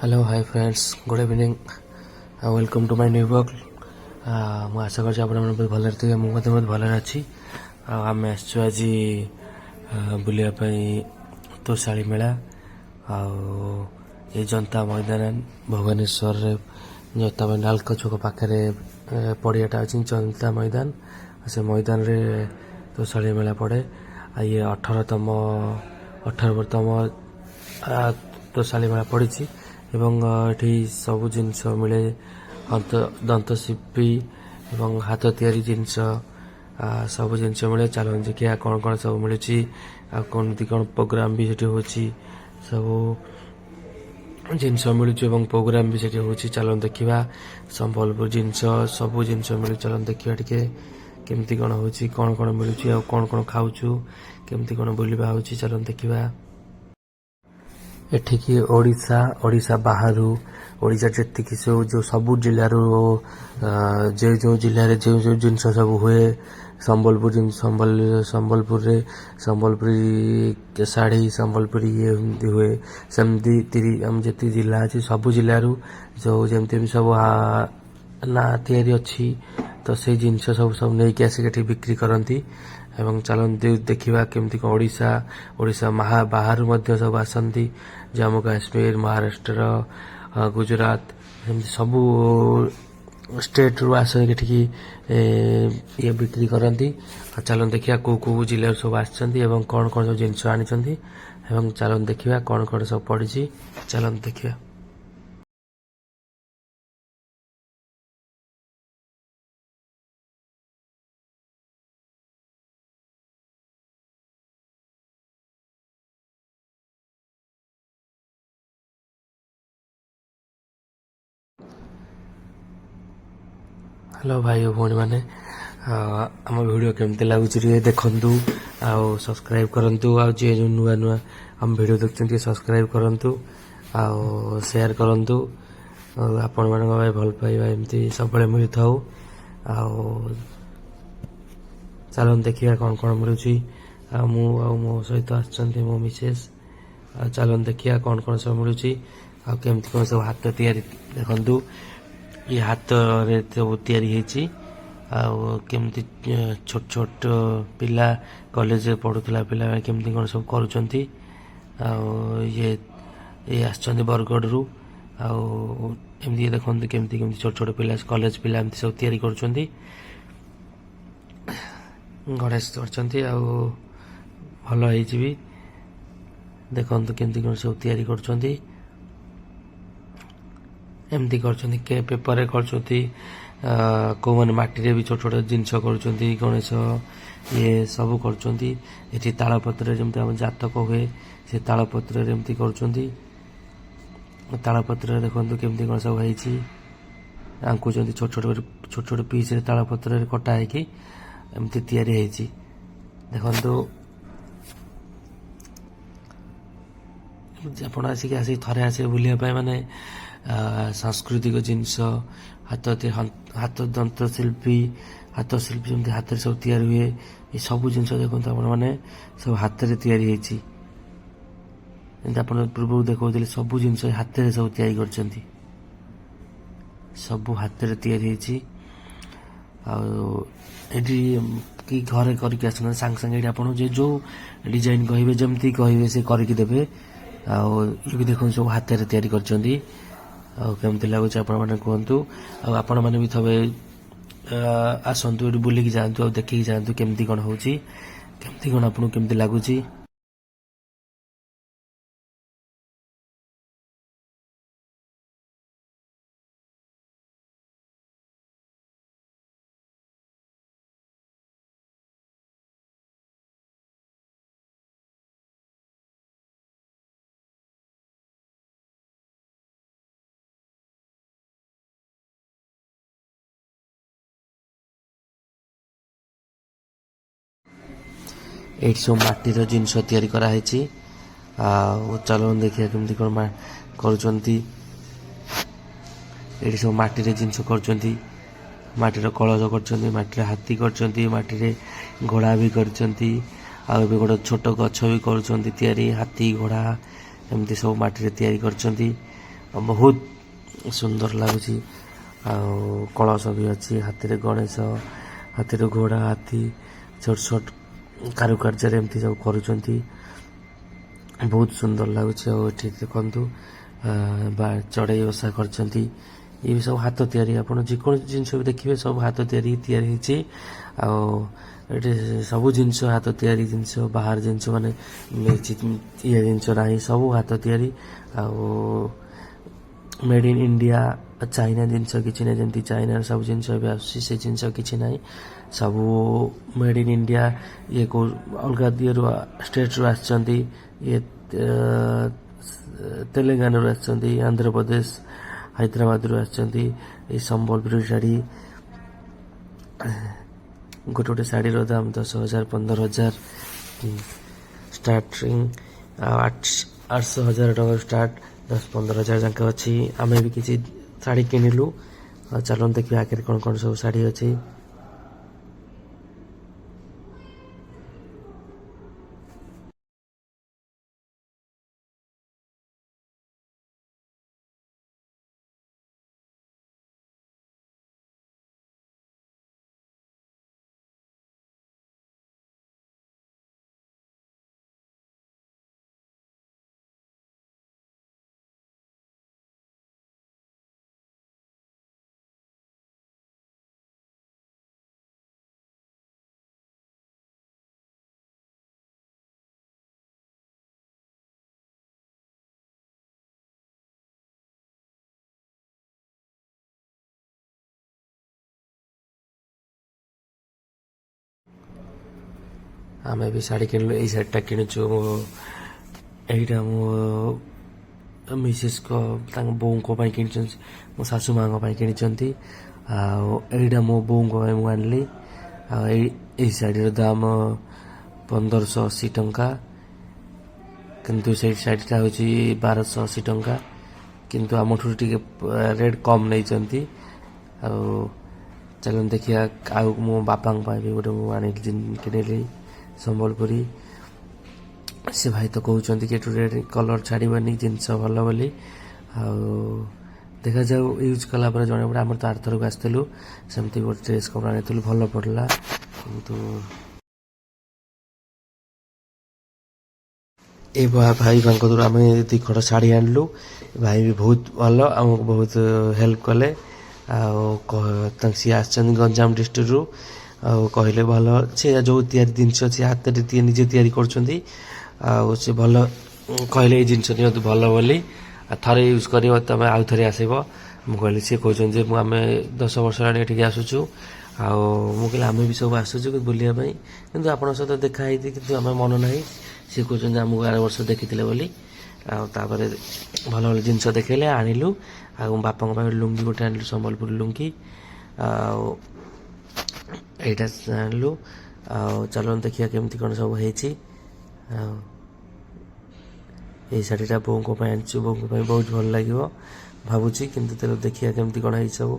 Hello hi friends good evening welcome to my new blog ମୁଁ ଆଶା କରୁଛି ଆପଣମାନେ ବହୁତ ଭଲରେ ଥିବେ। ମୁଁ ମଧ୍ୟ ବହୁତ ଭଲରେ ଅଛି। ଆଉ ଆମେ ଆସିଛୁ ଆଜି ବୁଲିବା ପାଇଁ ତୋଷାଳୀ ମେଳା ଆଉ ଏ ଜନତା ମଇଦାନ ଭୁବନେଶ୍ୱରରେ ଜନତା ନାଲକ ଛକ ପାଖରେ ପଡ଼ିଆଟା ଅଛି ଜନତା ମଇଦାନ। ସେ ମଇଦାନରେ ତୋଷାଳୀ ମେଳା ପଡ଼େ। ଆଉ ଇଏ 18ତମ ତୋଷାଳୀ ମେଳା ପଡ଼ିଛି ଏବଂ ଏଠି ସବୁ ଜିନିଷ ମିଳେ। ଦନ୍ତଶିଳ୍ପୀ ଏବଂ ହାତ ତିଆରି ଜିନିଷ ସବୁ ଜିନିଷ ମିଳେ। ଚାଲନ୍ତୁ ଦେଖିବା କ'ଣ କ'ଣ ସବୁ ମିଳୁଛି ଆଉ କେମିତି କ'ଣ ପ୍ରୋଗ୍ରାମ ବି ସେଠି ହେଉଛି। ସବୁ ଜିନିଷ ମିଳୁଛି ଏବଂ ପ୍ରୋଗ୍ରାମ ବି ସେଠି ହେଉଛି। ଚାଲନ୍ତୁ ଦେଖିବା ସମ୍ବଲପୁର ଜିନିଷ ସବୁ ଜିନିଷ ମିଳୁଛି। ଚାଲନ୍ତୁ ଦେଖିବା ଟିକେ କେମିତି କ'ଣ ହେଉଛି, କ'ଣ କ'ଣ ମିଳୁଛି ଆଉ କ'ଣ କ'ଣ ଖାଉଛୁ, କେମିତି କ'ଣ ବୁଲିବା ହେଉଛି। ଚାଲନ୍ତୁ ଦେଖିବା। ଏଠିକି ଓଡ଼ିଶା ବାହାରୁ ଓଡ଼ିଶା ଯେତିକି ସବୁ ଜିଲ୍ଲାରୁ ଯେଉଁ ଜିଲ୍ଲାରେ ଯେଉଁ ଜିନିଷ ସବୁ ହୁଏ ସମ୍ବଲପୁରରେ ସମ୍ବଲପୁରୀ ଶାଢ଼ୀ ସମ୍ବଲପୁରୀ ଇଏ ଏମିତି ହୁଏ। ସେମିତି ଆମ ଯେତିକି ଜିଲ୍ଲା ଅଛି ସବୁ ଜିଲ୍ଲାରୁ ଯେମିତି ବି ସବୁ ନା ତିଆରି ଅଛି ତ ସେଇ ଜିନିଷ ସବୁ ନେଇକି ଆସିକି ଏଠି ବିକ୍ରି କରନ୍ତି। ଏବଂ ଚାଲନ୍ତୁ ଦେଖିବା କେମିତି କ'ଣ ଓଡ଼ିଶା ବାହାରୁ ମଧ୍ୟ ସବୁ ଆସନ୍ତି। ଜାମ୍ମୁ କାଶ୍ମୀର ମହାରାଷ୍ଟ୍ର ଗୁଜୁରାଟ ଏମିତି ସବୁ ଷ୍ଟେଟ୍ରୁ ଆସିକି ଏଠିକି ଇଏ ବିକ୍ରି କରନ୍ତି। ଆଉ ଚାଲନ୍ତୁ ଦେଖିବା କେଉଁ ଜିଲ୍ଲାରୁ ସବୁ ଆସିଛନ୍ତି ଏବଂ କ'ଣ କ'ଣ ସବୁ ଜିନିଷ ଆଣିଛନ୍ତି ଏବଂ ଚାଲନ୍ତୁ ଦେଖିବା କ'ଣ କ'ଣ ସବୁ ପଡ଼ିଛି। ଚାଲନ୍ତୁ ଦେଖିବା। ହ୍ୟାଲୋ ଭାଇ ଓ ଭଉଣୀମାନେ, ଆମ ଭିଡ଼ିଓ କେମିତି ଲାଗୁଛି ଟିକେ ଦେଖନ୍ତୁ ଆଉ ସବସ୍କ୍ରାଇବ୍ କରନ୍ତୁ। ଆଉ ଯିଏ ଯେଉଁ ନୂଆ ଆମ ଭିଡ଼ିଓ ଦେଖୁଛନ୍ତି ସବସ୍କ୍ରାଇବ୍ କରନ୍ତୁ ଆଉ ସେୟାର କରନ୍ତୁ। ଆଉ ଆପଣମାନଙ୍କ ପାଇଁ ଭଲ ପାଇବା ଏମିତି ସବୁବେଳେ ମିଳିଥାଉ। ଆଉ ଚାଲନ୍ତୁ ଦେଖିବା କ'ଣ କ'ଣ ମିଳୁଛି। ଆଉ ମୋ ସହିତ ଆସିଛନ୍ତି ମୋ ମିସେସ୍। ଆଉ ଚାଲନ୍ତୁ ଦେଖିବା କ'ଣ କ'ଣ ସବୁ ମିଳୁଛି ଆଉ କେମିତି କ'ଣ ସବୁ ହାତ ତିଆରି ଦେଖନ୍ତୁ। ଏ ହାତରେ ସବୁ ତିଆରି ହେଇଛି ଆଉ କେମିତି ଛୋଟ ପିଲା କଲେଜରେ ପଢ଼ୁଥିଲା ପିଲାମାନେ କେମିତି କ'ଣ ସବୁ କରୁଛନ୍ତି। ଆଉ ଇଏ ଆସିଛନ୍ତି ବରଗଡ଼ରୁ। ଆଉ ଏମିତି ଦେଖନ୍ତୁ କେମିତି ଛୋଟ ପିଲା କଲେଜ ପିଲା ଏମିତି ସବୁ ତିଆରି କରୁଛନ୍ତି। ଗଣେଶ କରିଛନ୍ତି ଆଉ ଭଲ ହେଇଛି ବି। ଦେଖନ୍ତୁ କେମିତି କ'ଣ ସବୁ ତିଆରି କରୁଛନ୍ତି। ଏମିତି କରୁଛନ୍ତି ପେପରରେ କରୁଛନ୍ତି। କେଉଁମାନେ ମାଟିରେ ବି ଛୋଟ ଛୋଟ ଜିନିଷ କରୁଛନ୍ତି। ଗଣେଶ ଇଏ ସବୁ କରୁଛନ୍ତି। ଏଠି ତାଳପତ୍ରରେ ଯେମିତି ଆମ ଜାତକ ହୁଏ ସେ ତାଳପତ୍ରରେ ଏମିତି କରୁଛନ୍ତି। ତାଳପତ୍ରରେ ଦେଖନ୍ତୁ କେମିତି କ'ଣ ସବୁ ହେଇଛି। ଆଙ୍କୁଛନ୍ତି ଛୋଟ ଛୋଟ ପିସ୍ରେ ତାଳପତ୍ରରେ କଟା ହେଇକି ଏମିତି ତିଆରି ହେଇଛି। ଦେଖନ୍ତୁ ଆପଣ ଆସିକି ଥରେ ଆସିବେ ବୁଲିବା ପାଇଁ ମାନେ ସାଂସ୍କୃତିକ ଜିନିଷ ହାତ ଦନ୍ତଶିଳ୍ପୀ ଯେମିତି ହାତରେ ସବୁ ତିଆରି ହୁଏ ଏସବୁ ଜିନିଷ ଦେଖନ୍ତୁ ଆପଣମାନେ ସବୁ ହାତରେ ତିଆରି ହେଇଛି। ଯେମିତି ଆପଣ ପୂର୍ବରୁ ଦେଖାଉଥିଲେ ସବୁ ଜିନିଷ ହାତରେ ସବୁ ତିଆରି କରିଛନ୍ତି। ସବୁ ହାତରେ ତିଆରି ହେଇଛି। ଆଉ ଏଠି କି ଘରେ କରିକି ଆସୁନାହାନ୍ତି ସାଙ୍ଗେ ସାଙ୍ଗେ ଏଠି ଆପଣ ଯେଉଁ ଡିଜାଇନ୍ କହିବେ ଯେମିତି କହିବେ ସେ କରିକି ଦେବେ। ଆଉ ଇଏ ବି ଦେଖନ୍ତୁ ସବୁ ହାତରେ ତିଆରି କରିଛନ୍ତି। ଆଉ କେମିତି ଲାଗୁଛି ଆପଣମାନେ କୁହନ୍ତୁ। ଆଉ ଆପଣମାନେ ବି ଥରେ ଆସନ୍ତୁ ଏଠି ବୁଲିକି ଯାଆନ୍ତୁ ଆଉ ଦେଖିକି ଯାଆନ୍ତୁ କେମିତି କ'ଣ ହେଉଛି, କେମିତି କ'ଣ ଆପଣଙ୍କୁ କେମିତି ଲାଗୁଛି। ଏଇଠି ସବୁ ମାଟିର ଜିନିଷ ତିଆରି କରାହେଇଛି। ଆଉ ଚାଲନ୍ତୁ ଦେଖିବା କେମିତି କ'ଣ କରୁଛନ୍ତି। ଏଇଠି ସବୁ ମାଟିରେ ଜିନିଷ କରୁଛନ୍ତି। ମାଟିର କଳସ କରିଛନ୍ତି, ମାଟିରେ ହାତୀ କରିଛନ୍ତି, ମାଟିରେ ଘୋଡ଼ା ବି କରିଛନ୍ତି। ଆଉ ଏବେ ଗୋଟେ ଛୋଟ ଗଛ ବି କରୁଛନ୍ତି ତିଆରି। ହାତୀ ଘୋଡ଼ା ଏମିତି ସବୁ ମାଟିରେ ତିଆରି କରିଛନ୍ତି। ବହୁତ ସୁନ୍ଦର ଲାଗୁଛି। ଆଉ କଳସ ବି ଅଛି, ହାତୀରେ ଗଣେଶ, ହାତୀରେ ଘୋଡ଼ା, ହାତୀ ଛୋଟ ଛୋଟ କାରୁକାର୍ଯ୍ୟରେ ଏମିତି ସବୁ କରୁଛନ୍ତି, ବହୁତ ସୁନ୍ଦର ଲାଗୁଛି। ଆଉ ଏଠି ଦେଖନ୍ତୁ ବା ଚଢ଼େଇ ବସା କରିଛନ୍ତି, ଇଏ ବି ସବୁ ହାତ ତିଆରି। ଆପଣ ଯେକୌଣସି ଜିନିଷ ବି ଦେଖିବେ ସବୁ ହାତ ତିଆରି ହେଇଛି। ଆଉ ଏଠି ସବୁ ଜିନିଷ ହାତ ତିଆରି ଜିନିଷ, ବାହାର ଜିନିଷ ମାନେ ଇଏ ଜିନିଷ ନାହିଁ, ସବୁ ହାତ ତିଆରି। ଆଉ ମେଡ୍ ଇନ୍ ଇଣ୍ଡିଆ, ଚାଇନା ଜିନିଷ କିଛି ନାହିଁ। ଯେମିତି ଚାଇନାର ସବୁ ଜିନିଷ ଏବେ ଆସୁଛି, ସେ ଜିନିଷ କିଛି ନାହିଁ, ସବୁ ମେଡ୍ ଇନ୍ ଇଣ୍ଡିଆ। ଇଏ କେଉଁ ଅଲଗା ଇଏରୁ ଷ୍ଟେଟ୍ରୁ ଆସିଛନ୍ତି, ଇଏ ତେଲେଙ୍ଗାନାରୁ ଆସିଛନ୍ତି, ଆନ୍ଧ୍ରପ୍ରଦେଶ ହାଇଦ୍ରାବାଦରୁ ଆସିଛନ୍ତି। ଏଇ ସମ୍ବଲପୁରୀ ଶାଢ଼ୀ, ଗୋଟେ ଗୋଟେ ଶାଢ଼ୀର ଦାମ 10,000 15,000 ଷ୍ଟାର୍ଟିଂ, ଆଉ 800,000 ଟଙ୍କାରୁ ଷ୍ଟାର୍ଟ, 10-15,000 ଯାକେ ଅଛି। ଆମେ ବି କିଛି ଶାଢ଼ୀ କିଣିଲୁ। ଆଉ ଚାଲନ୍ତୁ ଦେଖିବା ଆଗରେ କ'ଣ କ'ଣ ସବୁ ଶାଢ଼ୀ ଅଛି। ଆମେ ବି ଶାଢ଼ୀ କିଣିଲୁ। ଏଇ ଶାଢ଼ୀଟା କିଣିଛୁ, ଏଇଟା ମୋ ମିସେସ୍ଙ୍କ ତାଙ୍କ ବୋଉଙ୍କ ପାଇଁ କିଣିଛନ୍ତି, ମୋ ଶାଶୁ ମାଆଙ୍କ ପାଇଁ କିଣିଛନ୍ତି। ଆଉ ଏଇଟା ମୋ ବୋଉଙ୍କ ପାଇଁ ମୁଁ ଆଣିଲି। ଆଉ ଏଇ ଶାଢ଼ୀର ଦାମ 1,580 ଟଙ୍କା, କିନ୍ତୁ ସେଇ ଶାଢ଼ୀଟା ହେଉଛି 1,280 ଟଙ୍କା, କିନ୍ତୁ ଆମଠୁ ଟିକେ ରେଟ୍ କମ୍ ନେଇଛନ୍ତି। ଆଉ ଚାଲନ୍ତୁ ଦେଖିବା। ଆଉ ମୋ ବାପାଙ୍କ ପାଇଁ ବି ଗୋଟେ ମୁଁ କିଣିଲି ସମ୍ବଲପୁରୀ। ସେ ଭାଇ ତ କହୁଛନ୍ତି କି ଏଠୁ ରେଟ୍ କଲର୍ ଛାଡ଼ିବନି, ଜିନିଷ ଭଲ ବୋଲି। ଆଉ ଦେଖାଯାଉ, ୟୁଜ୍ କଲା ପରେ ଜଣାପଡ଼େ। ଆମର ତ ଆରଥରକୁ ଆସିଥିଲୁ, ସେମିତି ଗୋଟେ ଡ୍ରେସ୍ କପଡ଼ା ଆଣିଥିଲୁ, ଭଲ ପଡ଼ିଲା। କିନ୍ତୁ ଏ ଭାଇ ଭାଇଙ୍କ କତିରୁ ଆମେ 2 ଖଣ୍ଡ ଶାଢ଼ୀ ଆଣିଲୁ। ଭାଇ ବି ବହୁତ ଭଲ, ଆମକୁ ବହୁତ ହେଲ୍ପ କଲେ। ଆଉ ସିଏ ଆସିଛନ୍ତି ଗଞ୍ଜାମ ଡିଷ୍ଟ୍ରିକ୍ଟରୁ। ଆଉ କହିଲେ ଭଲ, ସେ ଯେଉଁ ତିଆରି ଜିନିଷ ସେ ହାତରେ ନିଜେ ତିଆରି କରୁଛନ୍ତି। ଆଉ ସେ ଭଲ କହିଲେ, ଏଇ ଜିନିଷ ନିଅନ୍ତୁ ଭଲ ବୋଲି, ଆଉ ଥରେ ୟୁଜ୍ କରିବ ତମେ ଆଉ ଥରେ ଆସିବ। ମୁଁ କହିଲି, ସିଏ କହୁଛନ୍ତି ଯେ ଆମେ 10 ବର୍ଷ ହେଲାଣି ଏଠିକି ଆସୁଛୁ। ଆଉ ମୁଁ କହିଲି ଆମେ ବି ସବୁ ଆସୁଛୁ ବୁଲିବା ପାଇଁ, କିନ୍ତୁ ଆପଣଙ୍କ ସହିତ ଦେଖା ହେଇଛି, କିନ୍ତୁ ଆମେ ମନ ନାହିଁ। ସିଏ କହୁଛନ୍ତି ଆମକୁ 8 ବର୍ଷ ଦେଖିଥିଲେ ବୋଲି। ଆଉ ତାପରେ ଭଲ ଭଲ ଜିନିଷ ଦେଖେଇଲେ, ଆଣିଲୁ। ଆଉ ବାପାଙ୍କ ପାଇଁ ଲୁଙ୍ଗି ଗୋଟେ ଆଣିଲୁ, ସମ୍ବଲପୁରୀ ଲୁଙ୍ଗି। ଆଉ ଏଇଟା ଆଣିଲୁ। ଆଉ ଚାଲନ୍ତୁ ଦେଖିବା କେମିତି କ'ଣ ସବୁ ହେଇଛି। ଆଉ ଏଇ ଶାଢ଼ୀଟା ବୋଉଙ୍କ ପାଇଁ ଆଣିଛୁ, ବୋଉଙ୍କ ପାଇଁ ବହୁତ ଭଲ ଲାଗିବ ଭାବୁଛି, କିନ୍ତୁ ତେବେ ଦେଖିବା କେମିତି କ'ଣ ହେଇଛି ସବୁ।